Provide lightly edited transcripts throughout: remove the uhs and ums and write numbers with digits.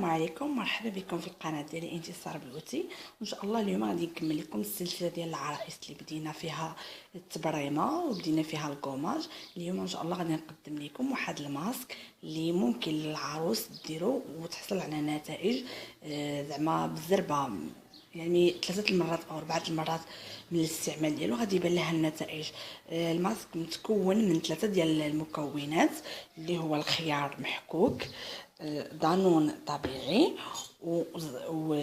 السلام عليكم، مرحبا بكم في القناه ديالي انتصار بيوتي. وان شاء الله اليوم غادي نكمل لكم السلسله ديال العرايس اللي بدينا فيها التبريمه وبدينا فيها الكوماج. اليوم ان شاء الله غادي نقدم لكم واحد الماسك اللي ممكن للعروس ديرو وتحصل على نتائج زعما بالزربه، يعني 3 المرات او 4 المرات من الاستعمال ديالو غادي يبان لها النتائج. الماسك متكون من 3 ديال المكونات اللي هو الخيار محكوك، دانون طبيعي، و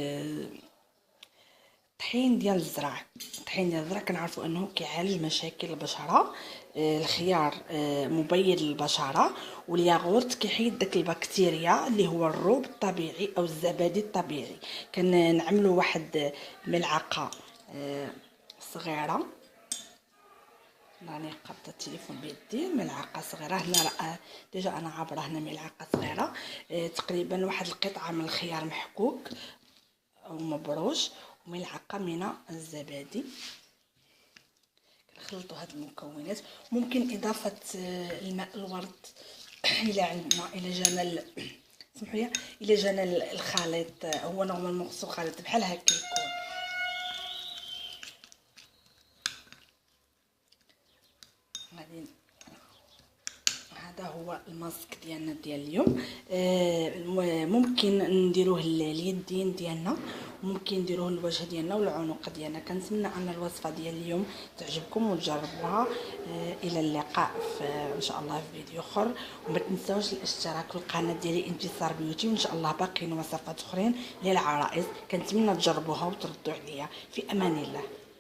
طحين ديال الزرع. الطحين ديال الزرع كنعرفوا انه كيعالج مشاكل البشره. الخيار مبيض للبشره، والياغورت كيحيد داك البكتيريا اللي هو الروب الطبيعي او الزبادي الطبيعي. كنعملوا واحد ملعقه صغيره. راني قابضه التليفون بيدي، ملعقه صغيره هنا، راه ديجا انا عابره هنا ملعقه صغيره، تقريبا واحد القطعه من الخيار محكوك او مبروش، وملعقه من الزبادي. كنخلطوا هاد المكونات. ممكن اضافه الماء الورد الى عندنا، الى جانا سمحوا لي، الى جانا الخليط. هو نورمالمون خصو خليط بحال هكا يكون. غادي هذا هو الماسك ديالنا ديال اليوم. ممكن نديروه اليدين ديالنا، ممكن نديروه الوجه ديالنا والعنق ديالنا. كنتمنى ان الوصفه ديال اليوم تعجبكم وتجربوها. الى اللقاء ان شاء الله في فيديو اخر، وما تنساوش الاشتراك في القناه ديالي انتصار بيوتي، وان شاء الله باقيين وصفات اخرين للعرائس. كنتمنى تجربوها وتردوا عليا. في امان الله.